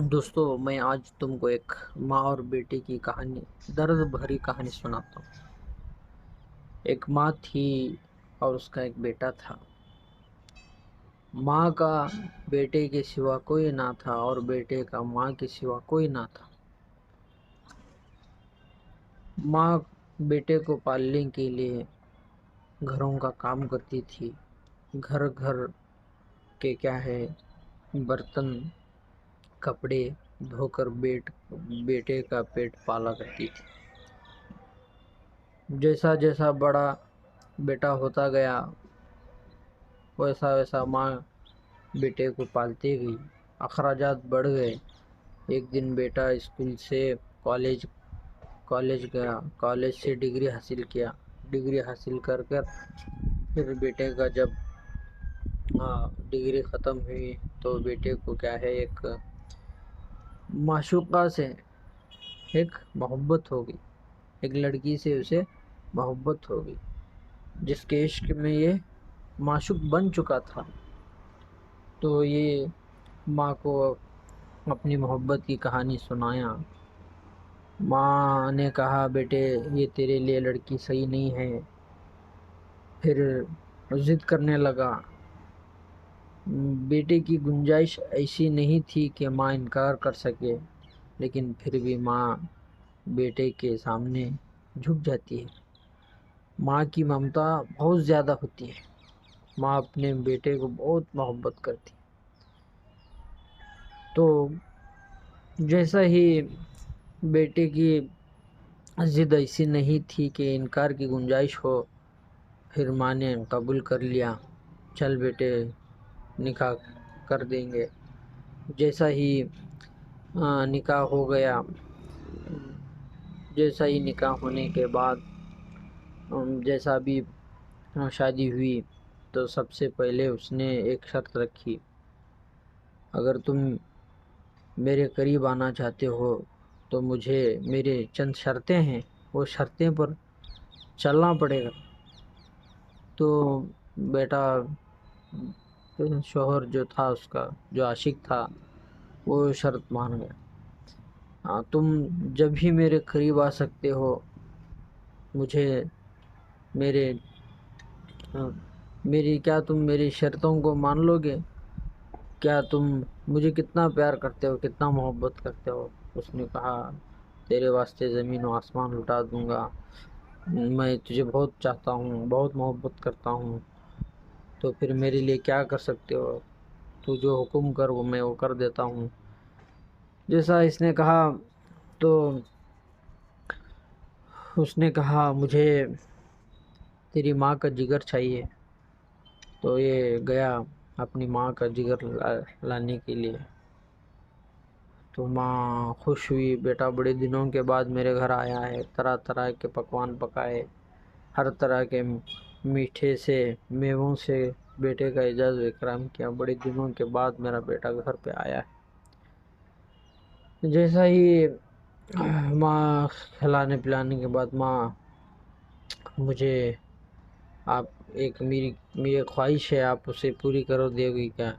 दोस्तों, मैं आज तुमको एक माँ और बेटे की कहानी, दर्द भरी कहानी सुनाता हूँ। एक माँ थी और उसका एक बेटा था। माँ का बेटे के सिवा कोई ना था और बेटे का माँ के सिवा कोई ना था। माँ बेटे को पालने के लिए घरों का काम करती थी। घर घर के क्या है, बर्तन कपड़े धोकर बेटे का पेट पाला करती थी। जैसा जैसा बड़ा बेटा होता गया, वैसा वैसा माँ बेटे को पालती गई। अखराजात बढ़ गए। एक दिन बेटा स्कूल से कॉलेज कॉलेज गया, कॉलेज से डिग्री हासिल किया। डिग्री हासिल कर कर फिर बेटे का जब डिग्री ख़त्म हुई तो बेटे को क्या है, एक माशूक़ा से एक मोहब्बत हो गई। एक लड़की से उसे मोहब्बत हो गई, जिसके इश्क में ये माशूक़ बन चुका था। तो ये माँ को अपनी मोहब्बत की कहानी सुनाया। माँ ने कहा, बेटे ये तेरे लिए लड़की सही नहीं है। फिर ज़िद करने लगा। बेटे की गुंजाइश ऐसी नहीं थी कि माँ इनकार कर सके, लेकिन फिर भी माँ बेटे के सामने झुक जाती है। माँ की ममता बहुत ज़्यादा होती है। माँ अपने बेटे को बहुत मोहब्बत करती है। तो जैसा ही बेटे की ज़िद ऐसी नहीं थी कि इनकार की गुंजाइश हो, फिर माँ ने कबूल कर लिया। चल बेटे, निकाह कर देंगे। जैसा ही निकाह हो गया, जैसा ही निकाह होने के बाद जैसा भी शादी हुई, तो सबसे पहले उसने एक शर्त रखी। अगर तुम मेरे करीब आना चाहते हो तो मुझे मेरे चंद शर्तें हैं, वो शर्तें पर चलना पड़ेगा। तो बेटा, शोहर जो था, उसका जो आशिक था, वो शर्त मान गया। हाँ, तुम जब भी मेरे करीब आ सकते हो, मुझे मेरे हाँ, क्या तुम मेरी शर्तों को मान लोगे? क्या तुम मुझे कितना प्यार करते हो, कितना मोहब्बत करते हो? उसने कहा, तेरे वास्ते ज़मीन और आसमान लुटा दूंगा। मैं तुझे बहुत चाहता हूँ, बहुत मोहब्बत करता हूँ। तो फिर मेरे लिए क्या कर सकते हो? तू जो हुक्म कर वो मैं वो कर देता हूँ। जैसा इसने कहा, तो उसने कहा, मुझे तेरी माँ का जिगर चाहिए। तो ये गया अपनी माँ का जिगर लाने के लिए। तो माँ खुश हुई, बेटा बड़े दिनों के बाद मेरे घर आया है। तरह तरह के पकवान पकाए, हर तरह के मीठे से मेवों से बेटे का इजाज़ इकराम किया। बड़े दिनों के बाद मेरा बेटा घर पे आया है। जैसा ही माँ खिलाने पिलाने के बाद, माँ मुझे आप एक मेरी मेरी ख्वाहिश है, आप उसे पूरी करो देगी क्या?